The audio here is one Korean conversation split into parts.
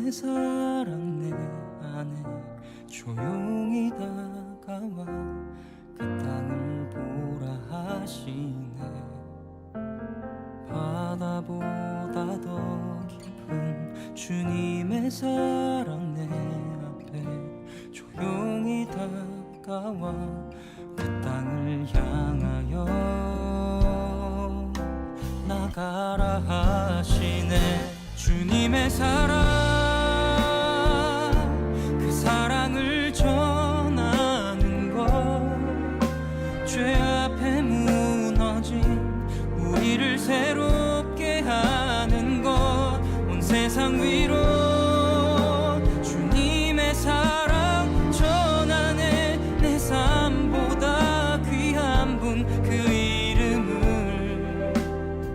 주님의 사랑 내 안에 조용히 다가와 그 땅을 보라 하시네. 바다보다 더 깊은 주님의 사랑 내 앞에 조용히 다가와 그 땅을 향하여 나가라 하시네. 주님의 사랑, 그 사랑을 전하는 것, 죄 앞에 무너진 우리를 새롭게 하는 것, 온 세상 위로 주님의 사랑 전하네. 내 삶보다 귀한 분 그 이름을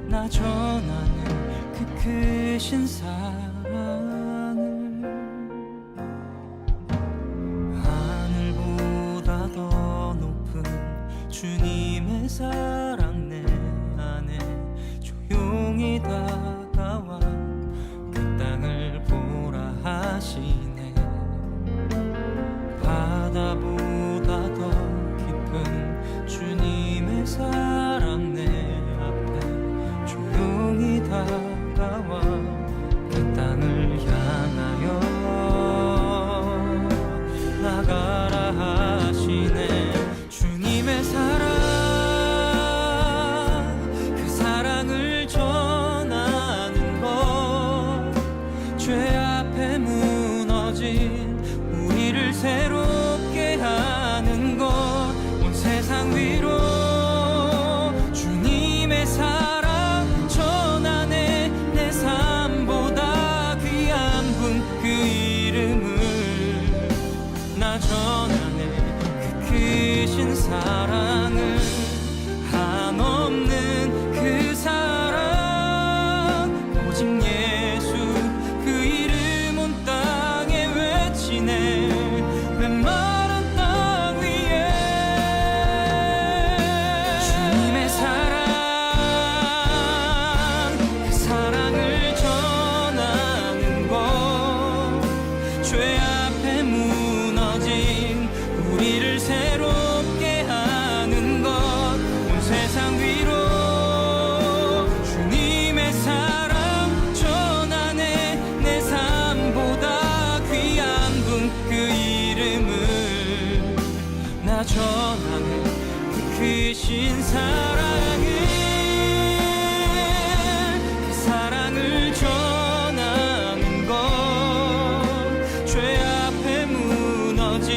나 전하네. 그 크신 사랑을 하늘보다 더 높은 주님의 사랑 내 안에 조용히 다가와 그 땅을 보라 하시네. 바다보다 더 깊은 주님의 사랑 내 앞에 조용히 다가와 그 땅을 향하여 나가라 하시네. 주님의 사랑, 그 사랑을 전하는 것, 죄 앞에 무너진 우리를 새롭게 하는 것, 온 세상 위로 주님의 사랑 전하네. 내 삶보다 귀한 분 그 이름을 나 전하네. 그 크신 사랑을 한없는 그 사랑, 오직 예수 그 이름 온 땅에 외치네. 메마른 땅 위에 주님의 사랑, 그 사랑을 전하는 것, 죄 앞에 무너진 우리를 새롭게 하는 것, 온 세상 위로 주님의 사랑 전하네. 내 삶보다 귀한 분 그 이름을 나 전하네. 그 크신 사랑을, 그 사랑을 전하는 것, 죄 앞에 무너진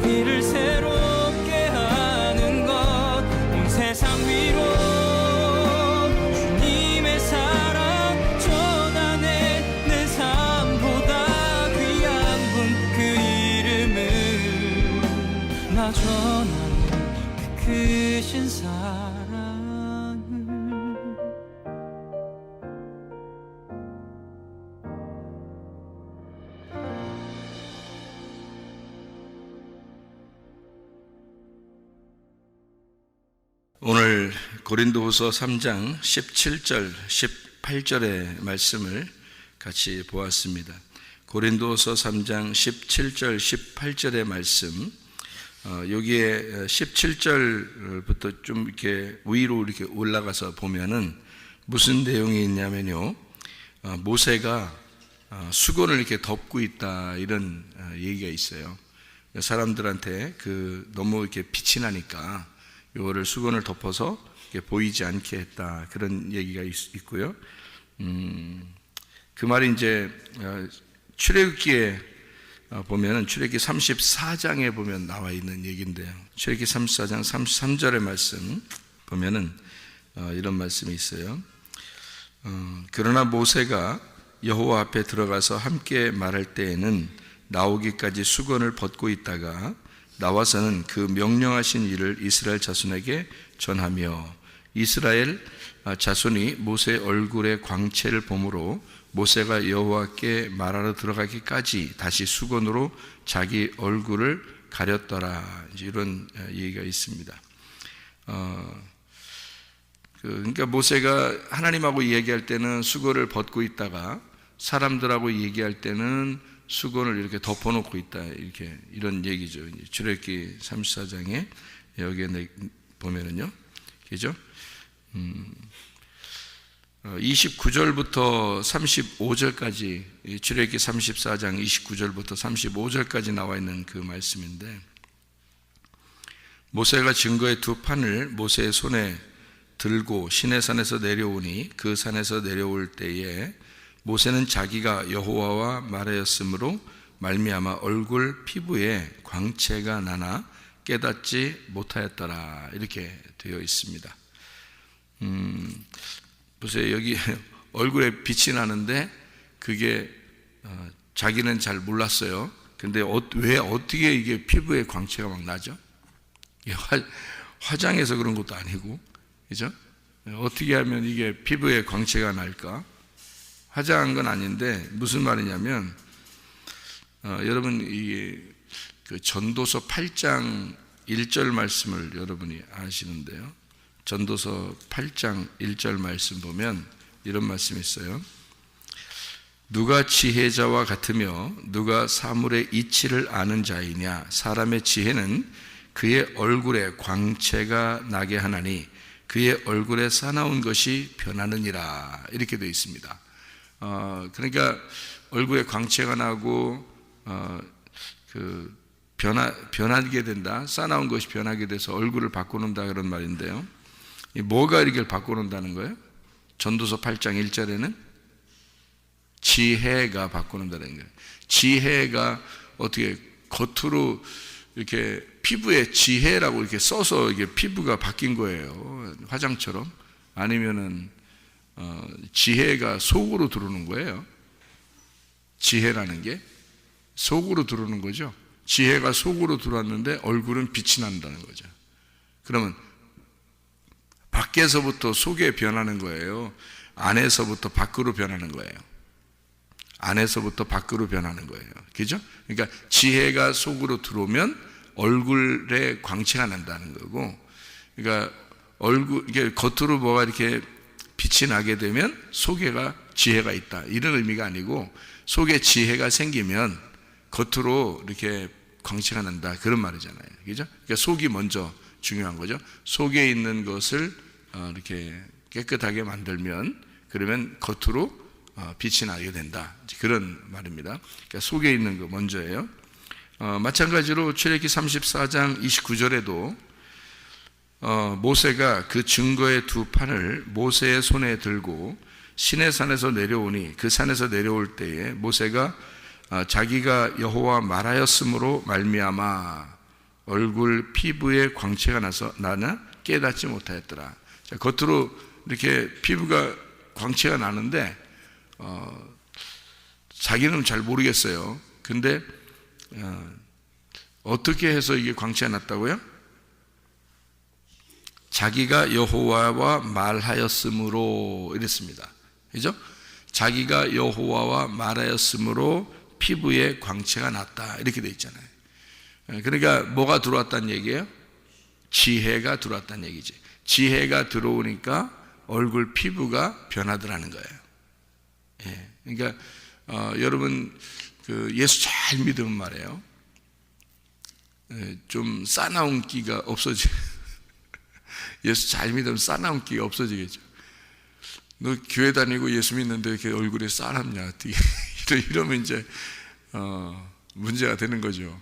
우리를 새롭게 하는 것, 온 세상 위로 주님의 사랑 전하네. 내 삶보다 귀한 분 그 이름을 나 전하네. 그 크신 사랑을. 오늘 고린도후서 3장 17절, 18절의 말씀을 같이 보았습니다. 고린도후서 3장 17절, 18절의 말씀, 여기에 17절부터 좀 이렇게 위로 이렇게 올라가서 보면은 무슨 내용이 있냐면요, 모세가 수건을 이렇게 덮고 있다, 이런 얘기가 있어요. 사람들한테 너무 이렇게 빛이 나니까 이거를 수건을 덮어서 보이지 않게 했다, 그런 얘기가 있고요. 그 말이 이제 출애굽기에 보면은 출애굽기 34장에 보면 나와 있는 얘기인데요. 출애굽기 34장 33절의 말씀 보면은 이런 말씀이 있어요. 그러나 모세가 여호와 앞에 들어가서 함께 말할 때에는 나오기까지 수건을 벗고 있다가 나와서는 그 명령하신 일을 이스라엘 자손에게 전하며, 이스라엘 자손이 모세 얼굴의 광채를 보므로 모세가 여호와께 말하러 들어가기까지 다시 수건으로 자기 얼굴을 가렸더라, 이런 얘기가 있습니다. 그러니까 모세가 하나님하고 얘기할 때는 수건을 벗고 있다가 사람들하고 얘기할 때는 수건을 이렇게 덮어놓고 있다, 이렇게 이런 얘기죠. 출애굽기 34장에 여기에 보면은요, 그죠? 29절부터 35절까지, 출애굽기 34장 29절부터 35절까지 나와 있는 그 말씀인데, 모세가 증거의 두 판을 모세의 손에 들고 시내산에서 내려오니 그 산에서 내려올 때에 모세는 자기가 여호와와 말하였으므로 말미암아 얼굴 피부에 광채가 나나 깨닫지 못하였더라, 이렇게 되어 있습니다. 보세요. 여기 얼굴에 빛이 나는데 그게 자기는 잘 몰랐어요. 근데 왜 어떻게 이게 피부에 광채가 막 나죠? 화장해서 그런 것도 아니고, 그죠? 어떻게 하면 이게 피부에 광채가 날까? 화장한 건 아닌데 무슨 말이냐면, 여러분 이게 그 전도서 8장 1절 말씀을 여러분이 아시는데요. 전도서 8장 1절 말씀 보면 이런 말씀이 있어요. 누가 지혜자와 같으며 누가 사물의 이치를 아는 자이냐? 사람의 지혜는 그의 얼굴에 광채가 나게 하나니 그의 얼굴에 사나운 것이 변하느니라, 이렇게 되어 있습니다. 그러니까 얼굴에 광채가 나고 변하게 된다, 싸나운 것이 변하게 돼서 얼굴을 바꿔놓는다, 그런 말인데요. 뭐가 이렇게 바꿔놓는다는 거예요? 전도서 8장 1절에는 지혜가 바꿔놓는다는 거예요. 지혜가 어떻게 겉으로 이렇게 피부에 지혜라고 이렇게 써서 이게 피부가 바뀐 거예요. 화장처럼. 아니면은 지혜가 속으로 들어오는 거예요. 지혜라는 게 속으로 들어오는 거죠. 지혜가 속으로 들어왔는데 얼굴은 빛이 난다는 거죠. 그러면 밖에서부터 속에 변하는 거예요. 안에서부터 밖으로 변하는 거예요. 안에서부터 밖으로 변하는 거예요. 그죠? 그러니까 지혜가 속으로 들어오면 얼굴에 광채가 난다는 거고, 그러니까 이게 겉으로 뭐가 이렇게 빛이 나게 되면 속에가 지혜가 있다, 이런 의미가 아니고, 속에 지혜가 생기면 겉으로 이렇게 광채가 난다, 그런 말이잖아요. 그죠? 그러니까 속이 먼저 중요한 거죠. 속에 있는 것을 이렇게 깨끗하게 만들면, 그러면 겉으로 빛이 나게 된다, 그런 말입니다. 그러니까 속에 있는 거 먼저예요. 마찬가지로 출애굽기 34장 29절에도 모세가 그 증거의 두 판을 모세의 손에 들고 시내산에서 내려오니 그 산에서 내려올 때에 모세가 자기가 여호와 말하였으므로 말미암아 얼굴 피부에 광채가 나나 깨닫지 못하였더라. 자, 겉으로 이렇게 피부가 광채가 나는데 자기는 잘 모르겠어요. 근데 어떻게 해서 이게 광채가 났다고요? 자기가 여호와와 말하였으므로, 이랬습니다. 그죠? 자기가 여호와와 말하였으므로 피부에 광채가 났다, 이렇게 돼 있잖아요. 그러니까 뭐가 들어왔다는 얘기예요? 지혜가 들어왔다는 얘기지. 지혜가 들어오니까 얼굴 피부가 변하더라는 거예요. 예. 그러니까 여러분 그 예수 잘 믿으면 말이에요, 좀 싸나운 끼가 예수 잘 믿으면 싸나운 끼가 없어지겠죠. 너 교회 다니고 예수 믿는데 이렇게 얼굴에 싸납냐, 어떻게 이러면 이제 문제가 되는 거죠.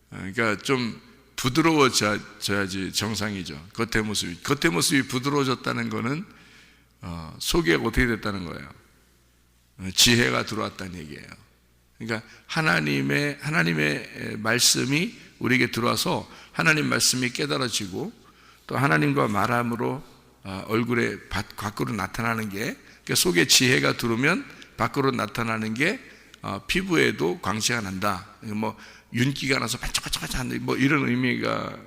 그러니까 좀 부드러워져야지 정상이죠. 겉의 모습이 부드러워졌다는 거는 속에 어떻게 됐다는 거예요? 지혜가 들어왔다는 얘기예요. 그러니까 하나님의 말씀이 우리에게 들어와서 하나님 말씀이 깨달아지고, 또 하나님과 말함으로 얼굴에 밖으로 나타나는 게, 그러니까 속에 지혜가 들어오면 밖으로 나타나는 게 피부에도 광채가 난다. 뭐 윤기가 나서 반짝반짝반짝 뭐 이런 의미가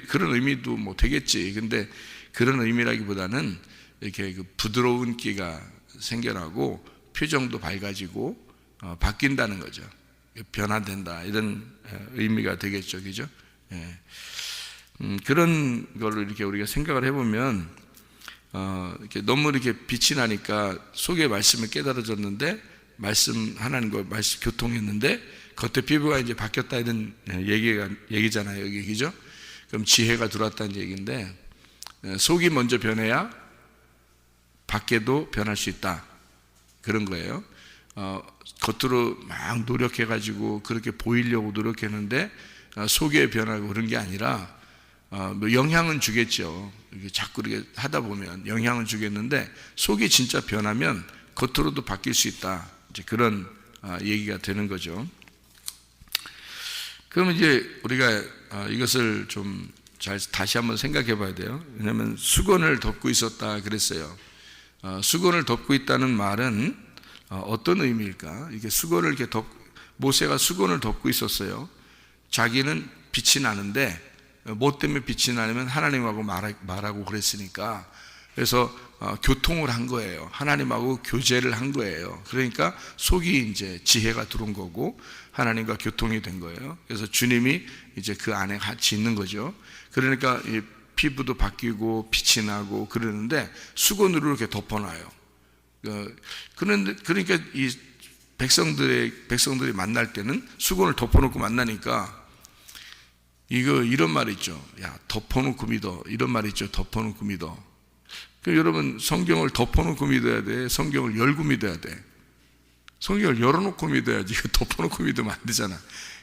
그런 의미도 뭐 되겠지. 근데 그런 의미라기보다는 이렇게 그 부드러운 기가 생겨나고 표정도 밝아지고 바뀐다는 거죠. 변화된다, 이런 의미가 되겠죠. 그죠? 예. 그런 걸로 이렇게 우리가 생각을 해보면 이렇게 너무 이렇게 빛이 나니까 속의 말씀을 깨달아졌는데 말씀 하나님과 말씀 교통했는데 겉에 피부가 이제 바뀌었다 이런 얘기잖아요. 얘기죠. 그럼 지혜가 들어왔다는 얘기인데 속이 먼저 변해야 밖에도 변할 수 있다. 그런 거예요. 겉으로 막 노력해가지고 그렇게 보이려고 노력했는데 속에 변하고 그런 게 아니라 뭐 영향은 주겠죠. 자꾸 이렇게 하다 보면 영향은 주겠는데 속이 진짜 변하면 겉으로도 바뀔 수 있다. 이제 그런 얘기가 되는 거죠. 그러면 이제 우리가 이것을 좀 잘 다시 한번 생각해 봐야 돼요. 왜냐하면 수건을 덮고 있었다 그랬어요. 수건을 덮고 있다는 말은 어떤 의미일까? 이게 수건을 이렇게 모세가 수건을 덮고 있었어요. 자기는 빛이 나는데 뭐 때문에 빛이 나냐면 하나님하고 말하고 그랬으니까. 그래서 교통을 한 거예요. 하나님하고 교제를 한 거예요. 그러니까 속이 이제 지혜가 들어온 거고 하나님과 교통이 된 거예요. 그래서 주님이 이제 그 안에 같이 있는 거죠. 그러니까 이 피부도 바뀌고 빛이 나고 그러는데 수건으로 이렇게 덮어놔요. 그러니까 이 백성들이 만날 때는 수건을 덮어놓고 만나니까 이런 말 있죠. 야, 덮어놓고 믿어. 이런 말 있죠. 덮어놓고 믿어. 여러분 성경을 덮어놓고 믿어야 돼? 성경을 열고 믿어야 돼? 성경을 열어놓고 믿어야지. 덮어놓고 믿으면 안 되잖아.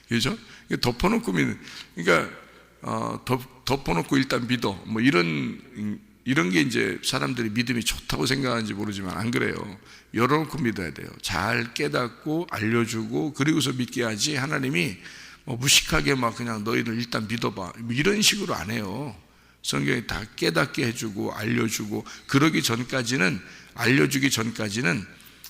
그죠? 덮어놓고 믿는, 그러니까 덮어놓고 일단 믿어. 뭐 이런 게 이제 사람들이 믿음이 좋다고 생각하는지 모르지만 안 그래요. 열어놓고 믿어야 돼요. 잘 깨닫고 알려주고 그리고서 믿게 하지. 하나님이 뭐 무식하게 막 그냥 너희들 일단 믿어봐. 뭐 이런 식으로 안 해요. 성경이 다 깨닫게 해주고 알려주고 알려주기 전까지는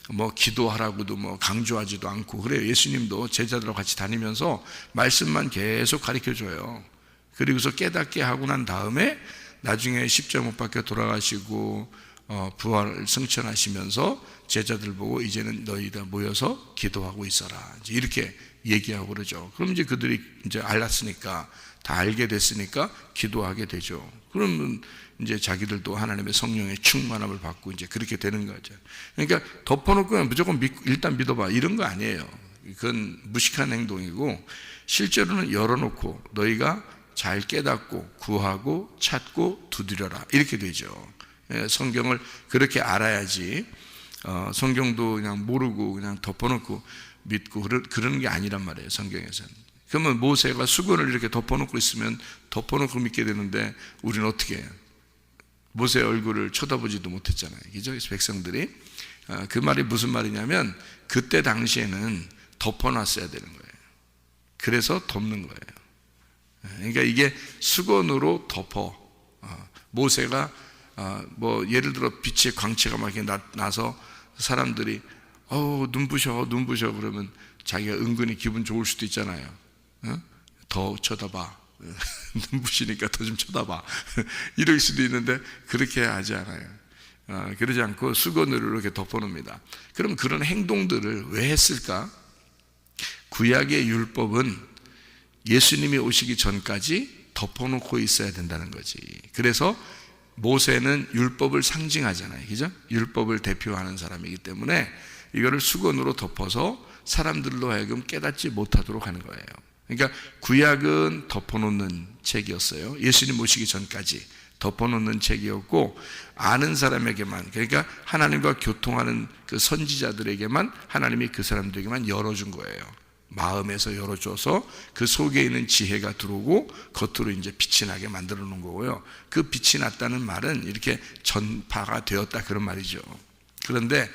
뭐 기도하라고도 뭐 강조하지도 않고 그래요. 예수님도 제자들하고 같이 다니면서 말씀만 계속 가르쳐줘요. 그리고서 깨닫게 하고 난 다음에 나중에 십자가 못 박혀 돌아가시고 부활을 승천하시면서 제자들 보고 이제는 너희 다 모여서 기도하고 있어라. 이제 이렇게 얘기하고 그러죠. 그럼 이제 그들이 이제 알았으니까 다 알게 됐으니까 기도하게 되죠. 그러면 이제 자기들도 하나님의 성령의 충만함을 받고 이제 그렇게 되는 거죠. 그러니까 덮어놓고 무조건 일단 믿어봐 이런 거 아니에요. 그건 무식한 행동이고 실제로는 열어놓고 너희가 잘 깨닫고 구하고 찾고 두드려라 이렇게 되죠. 성경을 그렇게 알아야지 성경도 그냥 모르고 그냥 덮어놓고 믿고 그러는 게 아니란 말이에요. 성경에서는. 그러면 모세가 수건을 이렇게 덮어놓고 있으면 덮어놓고 믿게 되는데 우리는 어떻게 해요? 모세의 얼굴을 쳐다보지도 못했잖아요. 그죠? 그래서 백성들이 그 말이 무슨 말이냐면 그때 당시에는 덮어놨어야 되는 거예요. 그래서 덮는 거예요. 그러니까 이게 수건으로 덮어. 모세가 뭐 예를 들어 빛의 광채가 막 이렇게 나서 사람들이 눈부셔 그러면 자기가 은근히 기분 좋을 수도 있잖아요. 더 쳐다봐. 눈부시니까 더 좀 쳐다봐. 이럴 수도 있는데 그렇게 하지 않아요. 그러지 않고 수건으로 이렇게 덮어놓습니다. 그럼 그런 행동들을 왜 했을까? 구약의 율법은 예수님이 오시기 전까지 덮어놓고 있어야 된다는 거지. 그래서 모세는 율법을 상징하잖아요. 그죠? 율법을 대표하는 사람이기 때문에 이거를 수건으로 덮어서 사람들로 하여금 깨닫지 못하도록 하는 거예요. 그러니까 구약은 덮어놓는 책이었어요. 예수님 오시기 전까지 덮어놓는 책이었고 아는 사람에게만, 그러니까 하나님과 교통하는 그 선지자들에게만 하나님이 그 사람들에게만 열어준 거예요. 마음에서 열어줘서 그 속에 있는 지혜가 들어오고 겉으로 이제 빛이 나게 만들어 놓은 거고요. 그 빛이 났다는 말은 이렇게 전파가 되었다 그런 말이죠. 그런데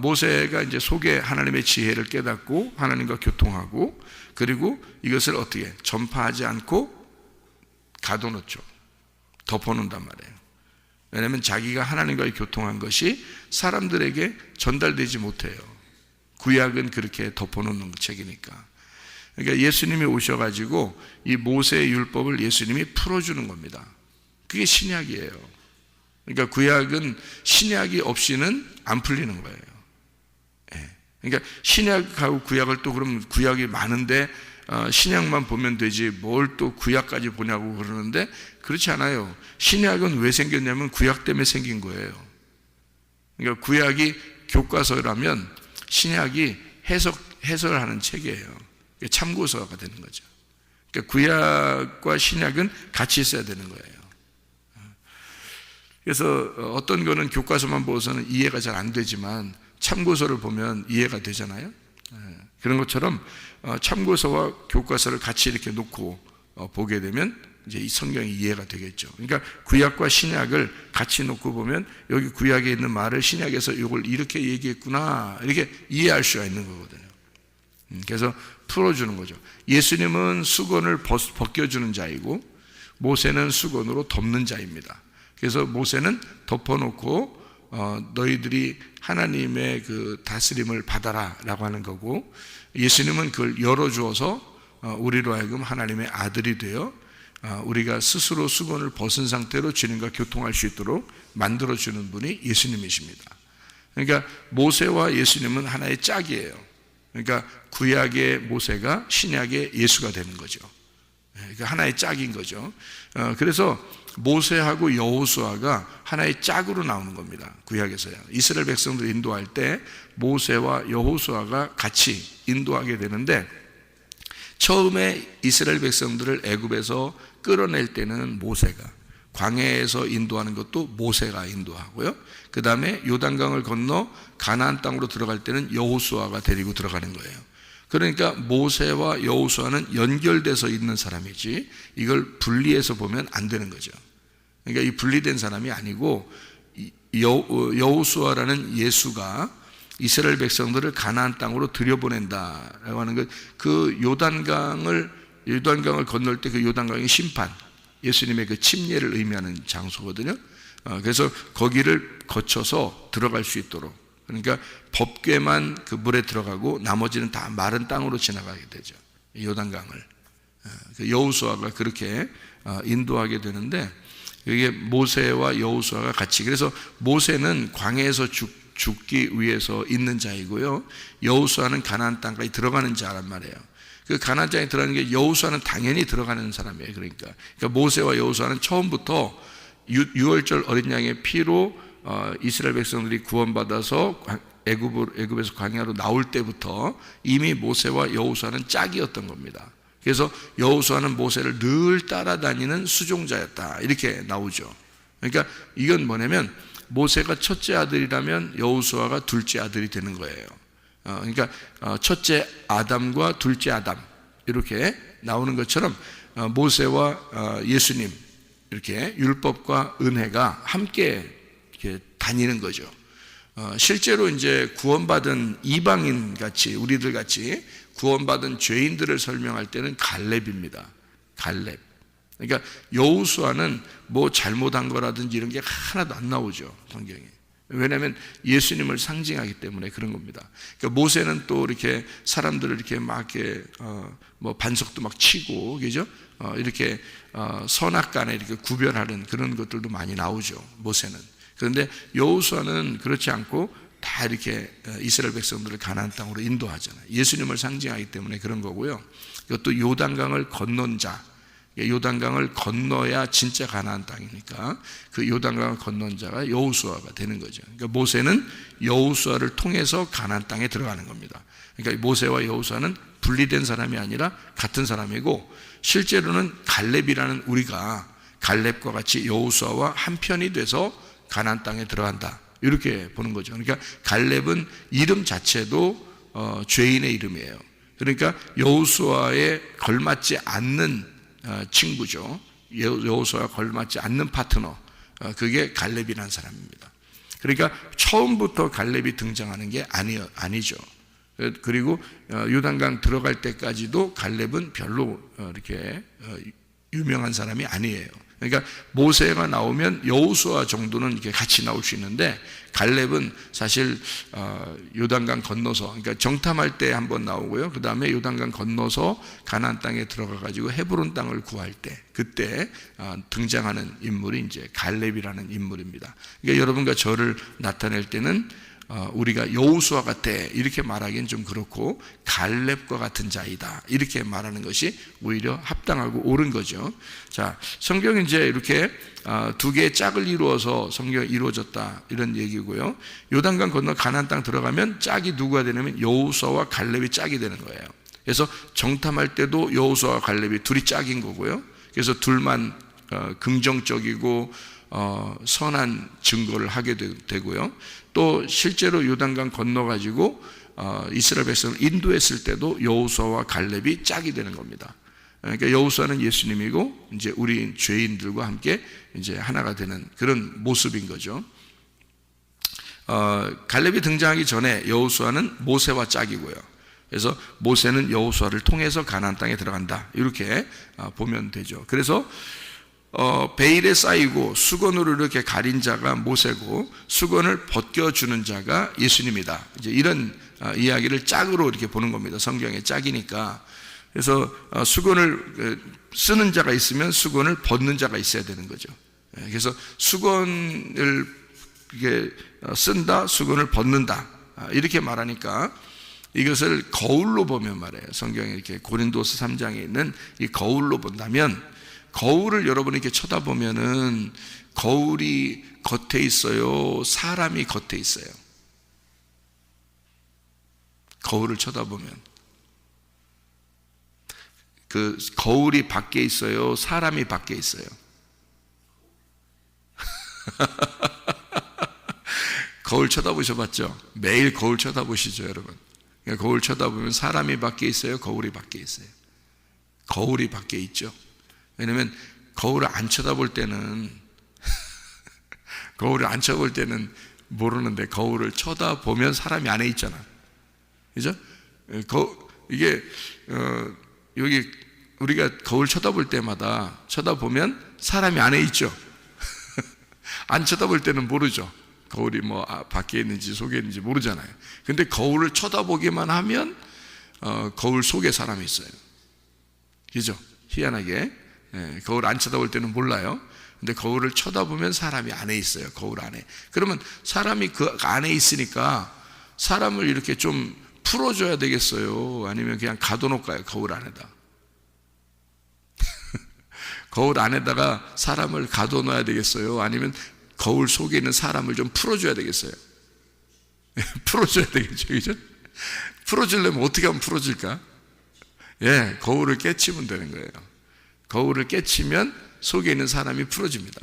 모세가 이제 속에 하나님의 지혜를 깨닫고 하나님과 교통하고 그리고 이것을 어떻게 전파하지 않고 가둬놓죠. 덮어놓는단 말이에요. 왜냐하면 자기가 하나님과의 교통한 것이 사람들에게 전달되지 못해요. 구약은 그렇게 덮어놓는 책이니까. 그러니까 예수님이 오셔가지고 이 모세의 율법을 예수님이 풀어주는 겁니다. 그게 신약이에요. 그러니까 구약은 신약이 없이는 안 풀리는 거예요. 그러니까 신약하고 구약을 또 그럼 구약이 많은데 신약만 보면 되지 뭘 또 구약까지 보냐고 그러는데 그렇지 않아요. 신약은 왜 생겼냐면 구약 때문에 생긴 거예요. 그러니까 구약이 교과서라면 신약이 해설을 하는 책이에요. 참고서가 되는 거죠. 그러니까 구약과 신약은 같이 있어야 되는 거예요. 그래서 어떤 거는 교과서만 보고서는 이해가 잘 안 되지만 참고서를 보면 이해가 되잖아요. 그런 것처럼 참고서와 교과서를 같이 이렇게 놓고 보게 되면 이제 이 성경이 이해가 되겠죠. 그러니까 구약과 신약을 같이 놓고 보면 여기 구약에 있는 말을 신약에서 이걸 이렇게 얘기했구나 이렇게 이해할 수가 있는 거거든요. 그래서 풀어주는 거죠. 예수님은 수건을 벗겨주는 자이고 모세는 수건으로 덮는 자입니다. 그래서 모세는 덮어놓고 너희들이 하나님의 그 다스림을 받아라 라고 하는 거고, 예수님은 그걸 열어주어서 우리로 하여금 하나님의 아들이 되어 우리가 스스로 수건을 벗은 상태로 주님과 교통할 수 있도록 만들어주는 분이 예수님이십니다. 그러니까 모세와 예수님은 하나의 짝이에요. 그러니까 구약의 모세가 신약의 예수가 되는 거죠. 그러니까 하나의 짝인 거죠. 그래서 모세하고 여호수아가 하나의 짝으로 나오는 겁니다. 구약에서요. 이스라엘 백성들 인도할 때 모세와 여호수아가 같이 인도하게 되는데, 처음에 이스라엘 백성들을 애굽에서 끌어낼 때는 모세가, 광야에서 인도하는 것도 모세가 인도하고요. 그 다음에 요단강을 건너 가나안 땅으로 들어갈 때는 여호수아가 데리고 들어가는 거예요. 그러니까 모세와 여호수아는 연결돼서 있는 사람이지 이걸 분리해서 보면 안 되는 거죠. 그러니까 이 분리된 사람이 아니고 여호수아라는 예수가 이스라엘 백성들을 가나안 땅으로 들여보낸다라고 하는 것, 그 요단강을 건널 때 그 요단강의 심판, 예수님의 그 침례를 의미하는 장소거든요. 그래서 거기를 거쳐서 들어갈 수 있도록, 그러니까 법궤만 그 물에 들어가고 나머지는 다 마른 땅으로 지나가게 되죠. 요단강을 여호수아가 그렇게 인도하게 되는데, 이게 모세와 여호수아가 같이, 그래서 모세는 광야에서 죽기 위해서 있는 자이고요, 여호수아는 가나안 땅까지 들어가는 자란 말이에요. 그 가나안 땅에 들어가는 게, 여호수아는 당연히 들어가는 사람이에요. 그러니까 모세와 여호수아는 처음부터 유월절 어린 양의 피로 이스라엘 백성들이 구원받아서 애굽에서 광야로 나올 때부터 이미 모세와 여호수아는 짝이었던 겁니다. 그래서 여호수아는 모세를 늘 따라다니는 수종자였다 이렇게 나오죠. 그러니까 이건 뭐냐면 모세가 첫째 아들이라면 여호수아가 둘째 아들이 되는 거예요. 그러니까 첫째 아담과 둘째 아담 이렇게 나오는 것처럼 모세와 예수님, 이렇게 율법과 은혜가 함께 이렇게 다니는 거죠. 실제로 이제 구원받은 이방인 같이, 우리들 같이 구원받은 죄인들을 설명할 때는 갈렙입니다. 갈렙. 그러니까 여호수아는 뭐 잘못한 거라든지 이런 게 하나도 안 나오죠, 성경에. 왜냐하면 예수님을 상징하기 때문에 그런 겁니다. 그러니까 모세는 또 이렇게 사람들을 이렇게 막 이렇게 뭐 반석도 막 치고, 그죠? 이렇게 선악간에 이렇게 구별하는 그런 것들도 많이 나오죠, 모세는. 그런데 여호수아는 그렇지 않고 다 이렇게 이스라엘 백성들을 가나안 땅으로 인도하잖아요. 예수님을 상징하기 때문에 그런 거고요. 이것도 요단강을 건넌 자, 요단강을 건너야 진짜 가나안 땅이니까 그 요단강을 건넌 자가 여호수아가 되는 거죠. 그러니까 모세는 여호수아를 통해서 가나안 땅에 들어가는 겁니다. 그러니까 모세와 여호수아는 분리된 사람이 아니라 같은 사람이고, 실제로는 갈렙이라는 우리가 갈렙과 같이 여호수아와 한편이 돼서 가나안 땅에 들어간다 이렇게 보는 거죠. 그러니까 갈렙은 이름 자체도 죄인의 이름이에요. 그러니까 여호수아에 걸맞지 않는 친구죠. 여호수아가 걸맞지 않는 파트너, 그게 갈렙이라는 사람입니다. 그러니까 처음부터 갈렙이 등장하는 게 아니죠. 그리고 요단강 들어갈 때까지도 갈렙은 별로 이렇게 유명한 사람이 아니에요. 그러니까 모세가 나오면 여호수아 정도는 이렇게 같이 나올 수 있는데, 갈렙은 사실 요단강 건너서, 그러니까 정탐할 때 한번 나오고요, 그 다음에 요단강 건너서 가나안 땅에 들어가 가지고 헤브론 땅을 구할 때, 그때 등장하는 인물이 이제 갈렙이라는 인물입니다. 그러니까 여러분과 저를 나타낼 때는 우리가 여호수아 같아 이렇게 말하기는 좀 그렇고 갈렙과 같은 자이다 이렇게 말하는 것이 오히려 합당하고 옳은 거죠. 자, 성경은 이제 이렇게 두 개의 짝을 이루어서 성경이 이루어졌다 이런 얘기고요. 요단강 건너 가나안 땅 들어가면 짝이 누구가 되냐면 여호수아와 갈렙이 짝이 되는 거예요. 그래서 정탐할 때도 여호수아와 갈렙이 둘이 짝인 거고요. 그래서 둘만 긍정적이고 선한 증거를 하게 되고요. 또 실제로 요단강 건너가지고 이스라엘 백성을 인도했을 때도 여호수아와 갈렙이 짝이 되는 겁니다. 그러니까 여호수아는 예수님이고 이제 우리 죄인들과 함께 이제 하나가 되는 그런 모습인 거죠. 갈렙이 등장하기 전에 여호수아는 모세와 짝이고요. 그래서 모세는 여호수아를 통해서 가나안 땅에 들어간다 이렇게 보면 되죠. 그래서 베일에 쌓이고 수건으로 이렇게 가린 자가 모세고 수건을 벗겨주는 자가 예수님이다. 이제 이런 이야기를 짝으로 이렇게 보는 겁니다. 성경의 짝이니까. 그래서 수건을 쓰는 자가 있으면 수건을 벗는 자가 있어야 되는 거죠. 그래서 수건을 이렇게 쓴다, 수건을 벗는다 이렇게 말하니까 이것을 거울로 보면 말이에요. 성경에 이렇게 고린도서 3장에 있는 이 거울로 본다면 거울을 여러분이 이렇게 쳐다보면은 거울이 겉에 있어요? 사람이 겉에 있어요? 거울을 쳐다보면 그 거울이 밖에 있어요? 사람이 밖에 있어요? 거울 쳐다보셔봤죠? 매일 거울 쳐다보시죠, 여러분? 그러니까 거울 쳐다보면 사람이 밖에 있어요? 거울이 밖에 있어요? 거울이 밖에 있죠. 왜냐하면 거울을 안 쳐다볼 때는 거울을 안 쳐다볼 때는 모르는데 거울을 쳐다보면 사람이 안에 있잖아. 그죠? 이게 여기 우리가 거울 쳐다볼 때마다 쳐다보면 사람이 안에 있죠. 안 쳐다볼 때는 모르죠. 거울이 뭐 밖에 있는지 속에 있는지 모르잖아요. 근데 거울을 쳐다보기만 하면 거울 속에 사람이 있어요. 그죠? 희한하게 거울 안 쳐다볼 때는 몰라요. 근데 거울을 쳐다보면 사람이 안에 있어요. 거울 안에. 그러면 사람이 그 안에 있으니까 사람을 이렇게 좀 풀어줘야 되겠어요? 아니면 그냥 가둬놓을까요? 거울 안에다. 거울 안에다가 사람을 가둬놔야 되겠어요? 아니면 거울 속에 있는 사람을 좀 풀어줘야 되겠어요? 풀어줘야 되겠죠, 그죠? 풀어주려면 어떻게 하면 풀어질까? 예, 거울을 깨치면 되는 거예요. 거울을 깨치면 속에 있는 사람이 풀어집니다.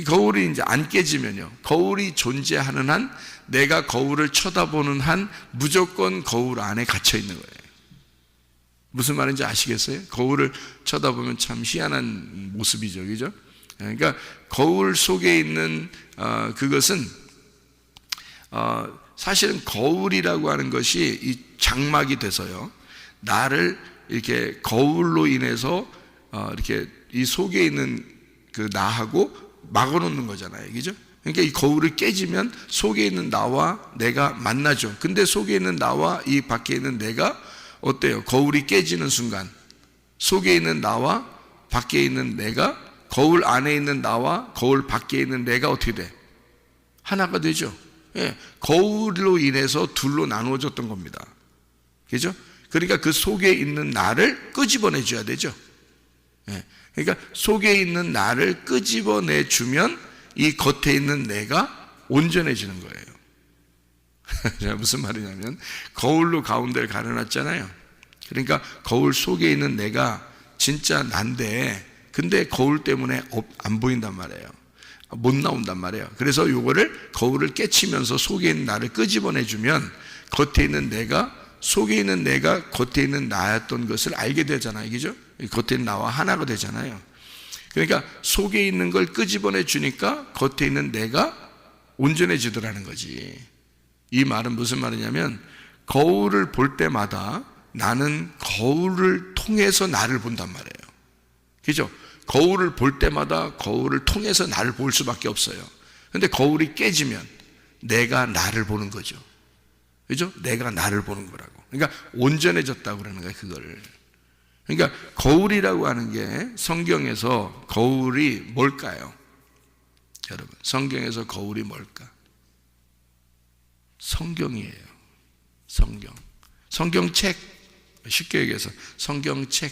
거울이 이제 안 깨지면요, 거울이 존재하는 한, 내가 거울을 쳐다보는 한 무조건 거울 안에 갇혀 있는 거예요. 무슨 말인지 아시겠어요? 거울을 쳐다보면 참 희한한 모습이죠, 그죠? 그러니까 거울 속에 있는 그것은 사실은 거울이라고 하는 것이 이 장막이 돼서요, 나를 이렇게 거울로 인해서 이렇게 이 속에 있는 그 나하고 막아놓는 거잖아요, 그죠? 그러니까 이 거울을 깨지면 속에 있는 나와 내가 만나죠. 근데 속에 있는 나와 이 밖에 있는 내가 어때요? 거울이 깨지는 순간 속에 있는 나와 밖에 있는 내가, 거울 안에 있는 나와 거울 밖에 있는 내가 어떻게 돼? 하나가 되죠. 예, 거울로 인해서 둘로 나누어졌던 겁니다. 그죠? 그러니까 그 속에 있는 나를 끄집어내 줘야 되죠. 예, 그러니까 속에 있는 나를 끄집어내 주면 이 겉에 있는 내가 온전해지는 거예요. 무슨 말이냐면 거울로 가운데를 가려놨잖아요. 그러니까 거울 속에 있는 내가 진짜 난데, 근데 거울 때문에 안 보인단 말이에요. 못 나온단 말이에요. 그래서 요거를 거울을 깨치면서 속에 있는 나를 끄집어내주면 겉에 있는 내가, 속에 있는 내가 겉에 있는 나였던 것을 알게 되잖아요, 그죠? 겉에 있는 나와 하나가 되잖아요. 그러니까 속에 있는 걸 끄집어내 주니까 겉에 있는 내가 온전해지더라는 거지. 이 말은 무슨 말이냐면, 거울을 볼 때마다 나는 거울을 통해서 나를 본단 말이에요. 그죠? 거울을 볼 때마다 거울을 통해서 나를 볼 수밖에 없어요. 근데 거울이 깨지면 내가 나를 보는 거죠. 그죠? 내가 나를 보는 거라고. 그러니까 온전해졌다고 그러는 거예요, 그걸. 그러니까 거울이라고 하는 게 성경에서 거울이 뭘까요? 여러분, 성경에서 거울이 뭘까? 성경이에요. 성경책, 쉽게 얘기해서 성경책.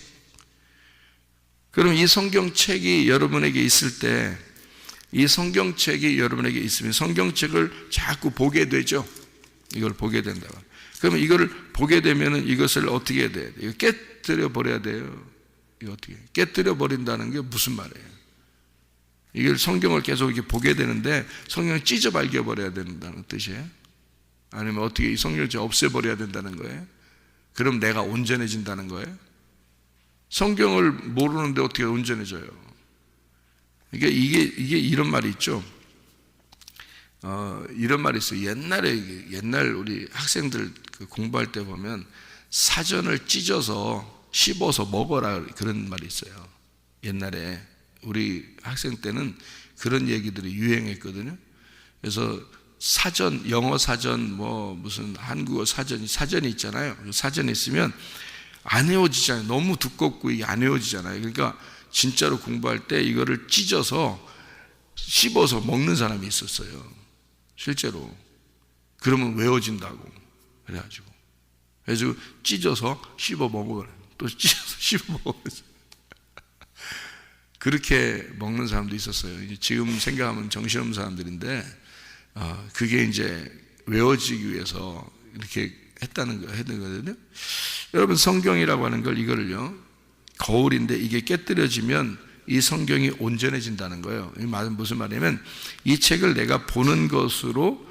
그럼 이 성경책이 여러분에게 있을 때, 이 성경책이 여러분에게 있으면 성경책을 자꾸 보게 되죠. 이걸 보게 된다고. 그러면 이거를 보게 되면은 이것을 어떻게 해야 돼요? 이거 깨뜨려 버려야 돼요. 이거 어떻게? 깨뜨려 버린다는 게 무슨 말이에요? 이걸 성경을 계속 이렇게 보게 되는데 성경을 찢어 발겨 버려야 된다는 뜻이에요? 아니면 어떻게 이 성경을 없애버려야 된다는 거예요? 그럼 내가 온전해진다는 거예요? 성경을 모르는데 어떻게 온전해져요? 이게 이런 말이 있죠. 이런 말이 있어요. 옛날 우리 학생들 공부할 때 보면 사전을 찢어서 씹어서 먹어라 그런 말이 있어요. 옛날에 우리 학생 때는 그런 얘기들이 유행했거든요. 그래서 사전, 영어 사전, 뭐 무슨 한국어 사전이 있잖아요. 사전이 있으면 안 외워지잖아요. 너무 두껍고 이게 안 외워지잖아요. 그러니까 진짜로 공부할 때 이거를 찢어서 씹어서 먹는 사람이 있었어요. 실제로. 그러면 외워진다고. 그래가지고 찢어서 씹어 먹어요. 또 찢어서 씹어 먹어요. 그렇게 먹는 사람도 있었어요. 지금 생각하면 정신없는 사람들인데, 그게 이제 외워지기 위해서 이렇게 했던 거거든요. 여러분, 성경이라고 하는 걸 이거를요, 거울인데 이게 깨뜨려지면 이 성경이 온전해진다는 거예요. 이 말은 무슨 말이냐면 이 책을 내가 보는 것으로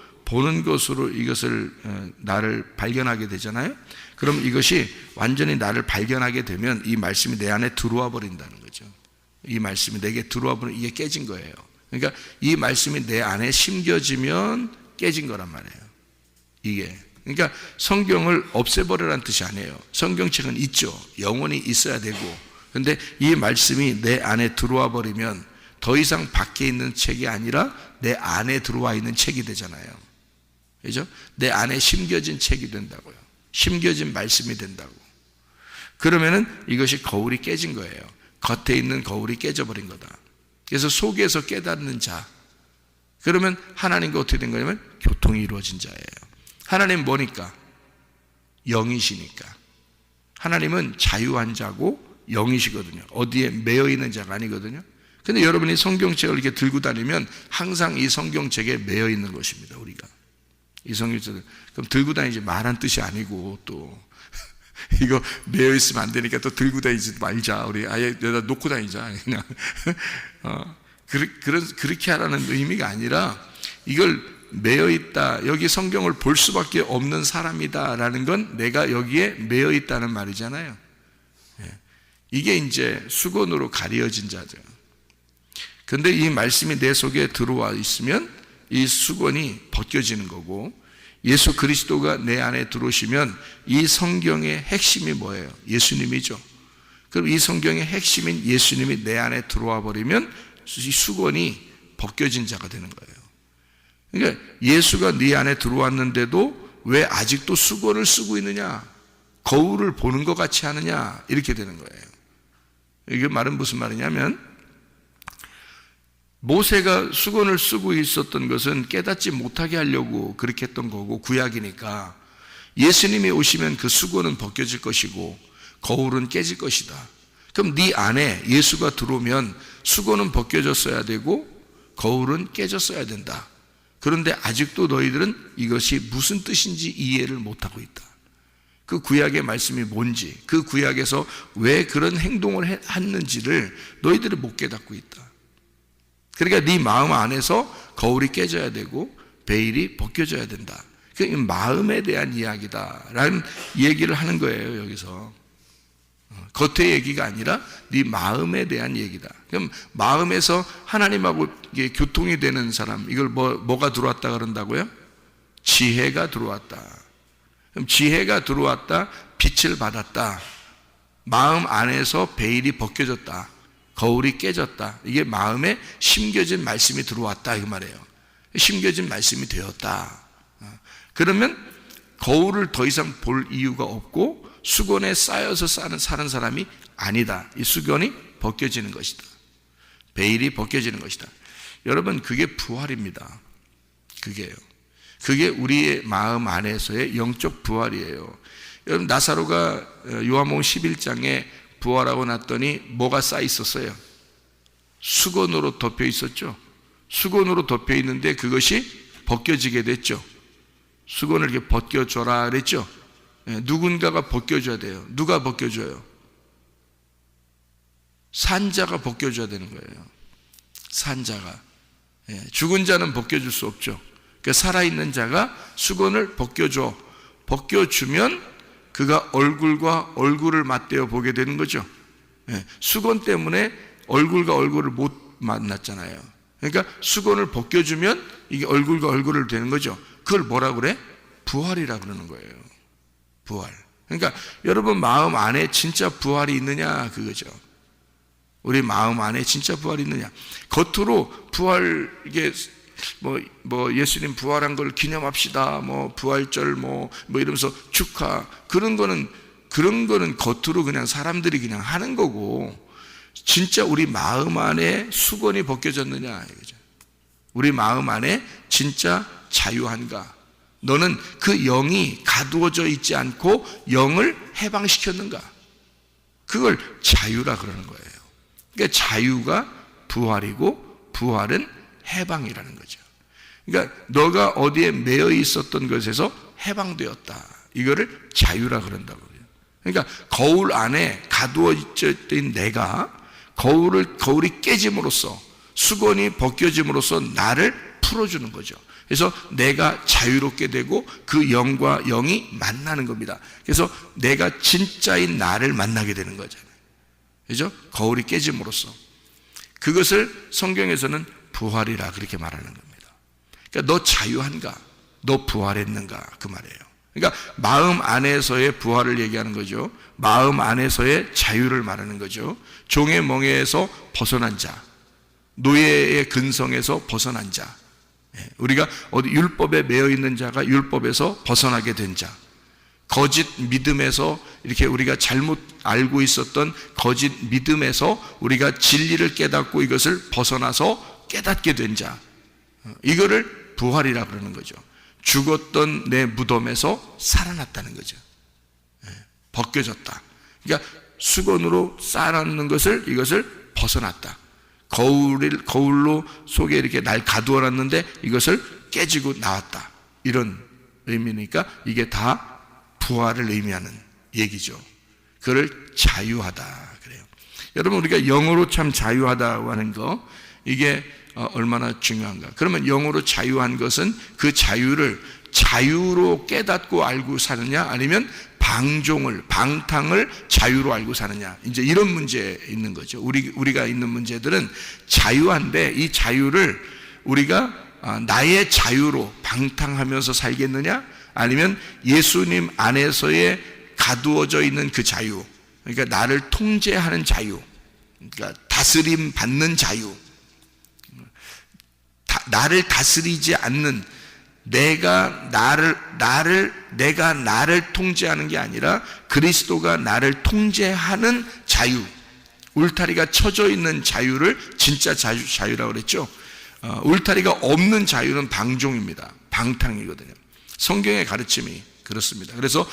이것을 나를 발견하게 되잖아요. 그럼 이것이 완전히 나를 발견하게 되면 이 말씀이 내 안에 들어와 버린다는 거죠. 이 말씀이 내게 들어와 버리면 이게 깨진 거예요. 그러니까 이 말씀이 내 안에 심겨지면 깨진 거란 말이에요. 이게. 그러니까 성경을 없애버리라는 뜻이 아니에요. 성경책은 있죠. 영원히 있어야 되고. 근데 이 말씀이 내 안에 들어와 버리면 더 이상 밖에 있는 책이 아니라 내 안에 들어와 있는 책이 되잖아요. 그죠? 내 안에 심겨진 책이 된다고요. 심겨진 말씀이 된다고. 그러면은 이것이 거울이 깨진 거예요. 겉에 있는 거울이 깨져버린 거다. 그래서 속에서 깨닫는 자. 그러면 하나님과 어떻게 된 거냐면 교통이 이루어진 자예요. 하나님은 뭐니까? 영이시니까. 하나님은 자유한 자고 영이시거든요. 어디에 매여 있는 자가 아니거든요. 근데 여러분이 성경책을 이렇게 들고 다니면 항상 이 성경책에 매여 있는 것입니다. 우리가 이 성경책을 그럼 들고 다니지 말한 뜻이 아니고 또 이거 매여 있으면 안 되니까 또 들고 다니지 말자. 우리 아예 여기다 놓고 다니자. 그냥 그렇게 하라는 의미가 아니라 이걸 매여 있다. 여기 성경을 볼 수밖에 없는 사람이다라는 건 내가 여기에 매여 있다는 말이잖아요. 이게 이제 수건으로 가려진 자죠. 근데 이 말씀이 내 속에 들어와 있으면 이 수건이 벗겨지는 거고, 예수 그리스도가 내 안에 들어오시면 이 성경의 핵심이 뭐예요? 예수님이죠. 그럼 이 성경의 핵심인 예수님이 내 안에 들어와 버리면 이 수건이 벗겨진 자가 되는 거예요. 그러니까 예수가 네 안에 들어왔는데도 왜 아직도 수건을 쓰고 있느냐? 거울을 보는 것 같이 하느냐? 이렇게 되는 거예요. 이게 말은 무슨 말이냐면 모세가 수건을 쓰고 있었던 것은 깨닫지 못하게 하려고 그렇게 했던 거고, 구약이니까 예수님이 오시면 그 수건은 벗겨질 것이고 거울은 깨질 것이다. 그럼 네 안에 예수가 들어오면 수건은 벗겨졌어야 되고 거울은 깨졌어야 된다. 그런데 아직도 너희들은 이것이 무슨 뜻인지 이해를 못하고 있다. 그 구약의 말씀이 뭔지, 그 구약에서 왜 그런 행동을 했는지를 너희들이 못 깨닫고 있다. 그러니까 네 마음 안에서 거울이 깨져야 되고 베일이 벗겨져야 된다. 그게 마음에 대한 이야기다라는 얘기를 하는 거예요. 여기서 겉의 얘기가 아니라 네 마음에 대한 얘기다. 그럼 마음에서 하나님하고 이게 교통이 되는 사람, 이걸 뭐가 들어왔다 그런다고요? 지혜가 들어왔다. 그럼 지혜가 들어왔다, 빛을 받았다, 마음 안에서 베일이 벗겨졌다, 거울이 깨졌다. 이게 마음에 심겨진 말씀이 들어왔다 이 말이에요. 심겨진 말씀이 되었다. 그러면 거울을 더 이상 볼 이유가 없고 수건에 쌓여서 사는 사람이 아니다. 이 수건이 벗겨지는 것이다. 베일이 벗겨지는 것이다. 여러분, 그게 부활입니다. 그게요. 그게 우리의 마음 안에서의 영적 부활이에요. 여러분, 나사로가 요한복음 11장에 부활하고 났더니 뭐가 쌓여 있었어요? 수건으로 덮여 있었죠. 수건으로 덮여 있는데 그것이 벗겨지게 됐죠. 수건을 이렇게 벗겨줘라 그랬죠. 누군가가 벗겨줘야 돼요. 누가 벗겨줘요? 산자가 벗겨줘야 되는 거예요. 산자가. 죽은 자는 벗겨줄 수 없죠. 그러니까 살아있는 자가 수건을 벗겨줘. 벗겨주면 그가 얼굴과 얼굴을 맞대어 보게 되는 거죠. 수건 때문에 얼굴과 얼굴을 못 만났잖아요. 그러니까 수건을 벗겨주면 이게 얼굴과 얼굴을 되는 거죠. 그걸 뭐라 그래? 부활이라 그러는 거예요. 부활. 그러니까 여러분 마음 안에 진짜 부활이 있느냐 그거죠. 우리 마음 안에 진짜 부활이 있느냐. 겉으로 부활, 이게 뭐 예수님 부활한 걸 기념합시다, 뭐 부활절 뭐 이러면서 축하, 그런 거는 겉으로 그냥 사람들이 그냥 하는 거고, 진짜 우리 마음 안에 수건이 벗겨졌느냐 이거죠. 우리 마음 안에 진짜 자유한가? 너는 그 영이 가두어져 있지 않고 영을 해방시켰는가? 그걸 자유라 그러는 거예요. 그러니까 자유가 부활이고 부활은 해방이라는 거죠. 그러니까 너가 어디에 매여 있었던 것에서 해방되었다. 이거를 자유라 그런다고 그래요. 그러니까 거울 안에 가두어져 있던 내가 거울이 깨짐으로써, 수건이 벗겨짐으로써 나를 풀어주는 거죠. 그래서 내가 자유롭게 되고 그 영과 영이 만나는 겁니다. 그래서 내가 진짜인 나를 만나게 되는 거잖아요. 그죠? 거울이 깨짐으로써. 그것을 성경에서는 부활이라 그렇게 말하는 겁니다. 그러니까 너 자유한가? 너 부활했는가? 그 말이에요. 그러니까 마음 안에서의 부활을 얘기하는 거죠. 마음 안에서의 자유를 말하는 거죠. 종의 멍에에서 벗어난 자, 노예의 근성에서 벗어난 자, 우리가 어디 율법에 매여 있는 자가 율법에서 벗어나게 된 자, 거짓 믿음에서 이렇게 우리가 잘못 알고 있었던 거짓 믿음에서 우리가 진리를 깨닫고 이것을 벗어나서 깨닫게 된 자, 이거를 부활이라 그러는 거죠. 죽었던 내 무덤에서 살아났다는 거죠. 벗겨졌다. 그러니까 수건으로 쌓아놨는 이것을 벗어났다. 거울로 속에 이렇게 날 가두어놨는데 이것을 깨지고 나왔다. 이런 의미니까 이게 다 부활을 의미하는 얘기죠. 그걸 자유하다 그래요. 여러분, 우리가 영어로 참 자유하다고 하는 거, 이게 얼마나 중요한가. 그러면 영어로 자유한 것은 그 자유를 자유로 깨닫고 알고 사느냐, 아니면 방탕을 자유로 알고 사느냐, 이제 이런 문제 있는 거죠. 우리가 있는 문제들은 자유한데, 이 자유를 우리가 나의 자유로 방탕하면서 살겠느냐, 아니면 예수님 안에서의 가두어져 있는 그 자유, 그러니까 나를 통제하는 자유, 그러니까 다스림 받는 자유, 나를 다스리지 않는, 내가 나를 통제하는 게 아니라 그리스도가 나를 통제하는 자유, 울타리가 쳐져 있는 자유를 진짜 자유라고 그랬죠. 울타리가 없는 자유는 방종입니다. 방탕이거든요. 성경의 가르침이 그렇습니다. 그래서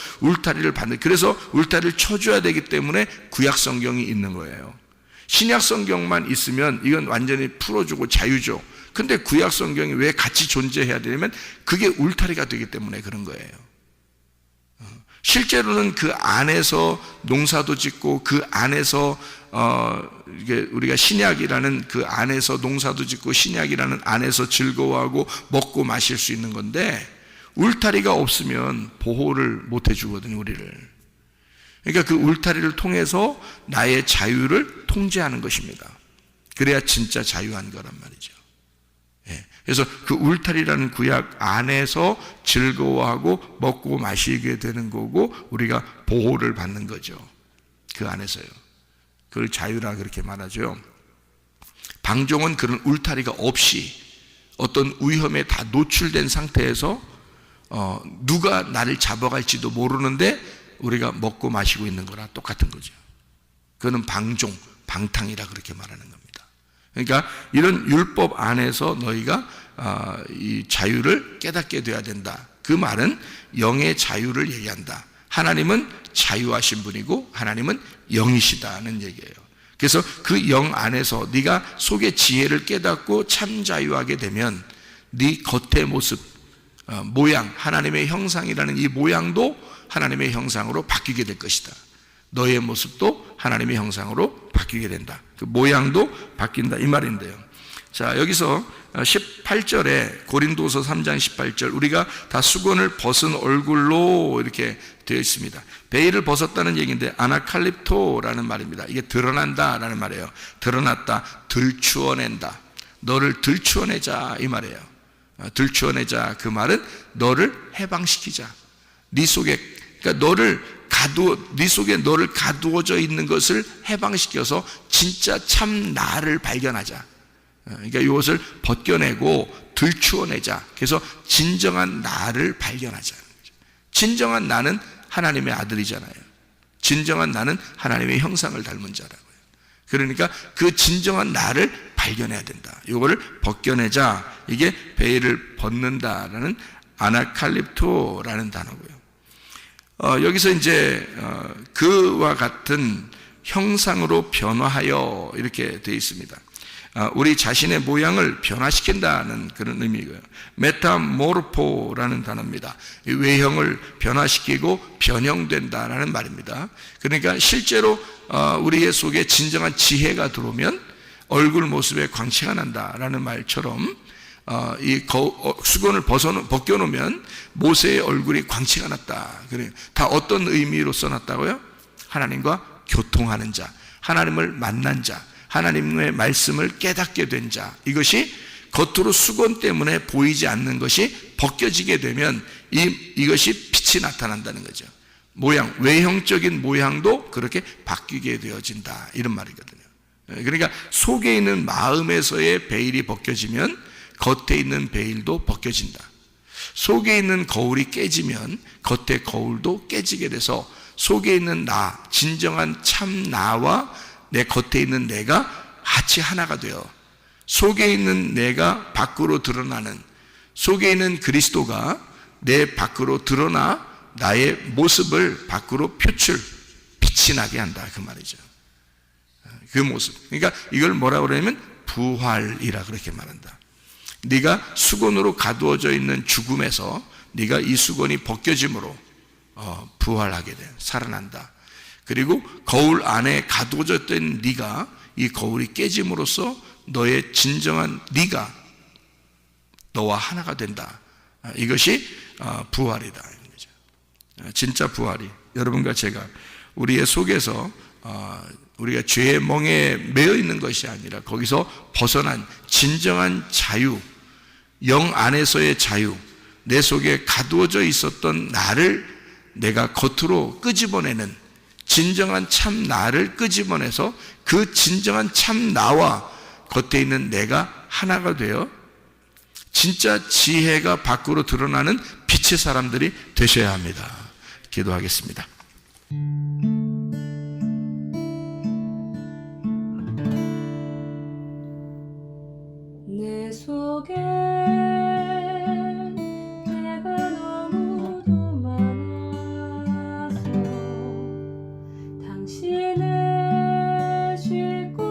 그래서 울타리를 쳐줘야 되기 때문에 구약 성경이 있는 거예요. 신약 성경만 있으면 이건 완전히 풀어주고 자유죠. 근데 구약 성경이 왜 같이 존재해야 되냐면 그게 울타리가 되기 때문에 그런 거예요. 실제로는 그 안에서 농사도 짓고, 그 안에서 이게 우리가 신약이라는 그 안에서 농사도 짓고, 신약이라는 안에서 즐거워하고 먹고 마실 수 있는 건데, 울타리가 없으면 보호를 못 해주거든요, 우리를. 그러니까 그 울타리를 통해서 나의 자유를 통제하는 것입니다. 그래야 진짜 자유한 거란 말이죠. 그래서 그 울타리라는 구약 안에서 즐거워하고 먹고 마시게 되는 거고, 우리가 보호를 받는 거죠. 그 안에서요. 그걸 자유라 그렇게 말하죠. 방종은 그런 울타리가 없이 어떤 위험에 다 노출된 상태에서 누가 나를 잡아갈지도 모르는데 우리가 먹고 마시고 있는 거랑 똑같은 거죠. 그거는 방탕이라 그렇게 말하는 겁니다. 그러니까 이런 율법 안에서 너희가 이 자유를 깨닫게 돼야 된다. 그 말은 영의 자유를 얘기한다. 하나님은 자유하신 분이고 하나님은 영이시다는 얘기예요. 그래서 그 영 안에서 네가 속의 지혜를 깨닫고 참 자유하게 되면 네 겉의 모습, 모양, 하나님의 형상이라는 이 모양도 하나님의 형상으로 바뀌게 될 것이다. 너의 모습도 하나님의 형상으로 바뀌게 된다. 그 모양도 바뀐다 이 말인데요. 자, 여기서 18절에 고린도서 3장 18절 우리가 다 수건을 벗은 얼굴로 이렇게 되어 있습니다. 베일을 벗었다는 얘기인데 아나칼립토라는 말입니다. 이게 드러난다라는 말이에요. 드러났다, 들추어낸다. 너를 들추어내자 이 말이에요. 들추어내자 그 말은 너를 해방시키자. 네 속에 그러니까 네 속에 너를 가두어져 있는 것을 해방시켜서 진짜 참 나를 발견하자. 그러니까 이것을 벗겨내고 들추어내자. 그래서 진정한 나를 발견하자. 진정한 나는 하나님의 아들이잖아요. 진정한 나는 하나님의 형상을 닮은 자라고요. 그러니까 그 진정한 나를 발견해야 된다. 이거를 벗겨내자. 이게 베일을 벗는다라는 아나칼립토라는 단어고요. 여기서 이제 그와 같은 형상으로 변화하여 이렇게 되어 있습니다. 우리 자신의 모양을 변화시킨다는 그런 의미고요. 메타모르포라는 단어입니다. 외형을 변화시키고 변형된다라는 말입니다. 그러니까 실제로 우리의 속에 진정한 지혜가 들어오면 얼굴 모습에 광채가 난다라는 말처럼 이 수건을 벗겨놓으면 모세의 얼굴이 광채가 났다. 그래요. 다 어떤 의미로 써놨다고요? 하나님과 교통하는 자, 하나님을 만난 자, 하나님의 말씀을 깨닫게 된 자. 이것이 겉으로 수건 때문에 보이지 않는 것이 벗겨지게 되면 이것이 빛이 나타난다는 거죠. 모양, 외형적인 모양도 그렇게 바뀌게 되어진다. 이런 말이거든요. 그러니까 속에 있는 마음에서의 베일이 벗겨지면 겉에 있는 베일도 벗겨진다. 속에 있는 거울이 깨지면 겉의 거울도 깨지게 돼서 속에 있는 나, 진정한 참 나와 내 겉에 있는 내가 같이 하나가 되어 속에 있는 내가 밖으로 드러나는, 속에 있는 그리스도가 내 밖으로 드러나 나의 모습을 밖으로 빛이 나게 한다 그 말이죠. 그 모습. 그러니까 이걸 뭐라고 그러냐면 부활이라 그렇게 말한다. 네가 수건으로 가두어져 있는 죽음에서 네가 이 수건이 벗겨짐으로 부활하게 돼, 살아난다. 그리고 거울 안에 가두어졌던 네가 이 거울이 깨짐으로써 너의 진정한 네가 너와 하나가 된다. 이것이 부활이다. 진짜 부활이 여러분과 제가 우리의 속에서 우리가 죄의 멍에 매여 있는 것이 아니라 거기서 벗어난 진정한 자유, 영 안에서의 자유, 내 속에 가두어져 있었던 나를 내가 겉으로 끄집어내는 진정한 참 나를 끄집어내서 그 진정한 참 나와 겉에 있는 내가 하나가 되어 진짜 지혜가 밖으로 드러나는 빛의 사람들이 되셔야 합니다. 기도하겠습니다. 내 속에 내가 너무도 많아서 당신을 쉴 곳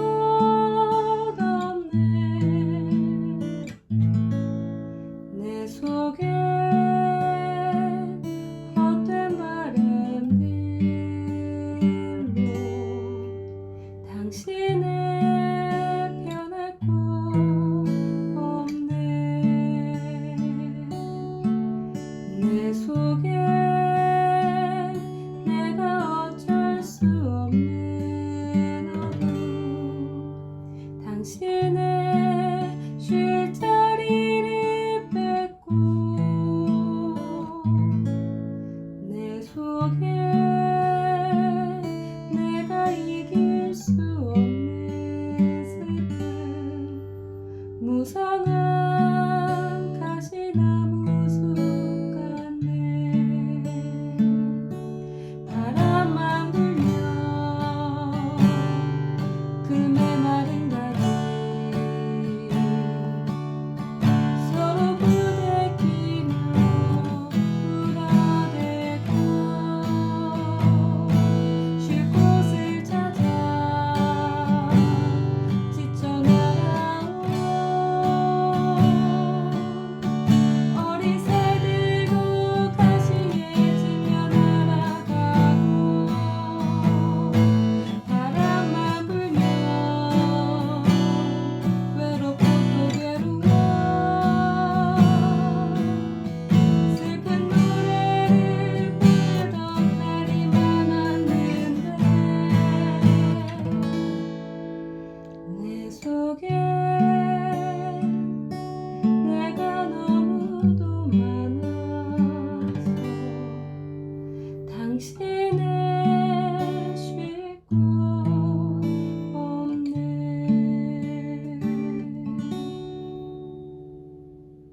없네. 내 속에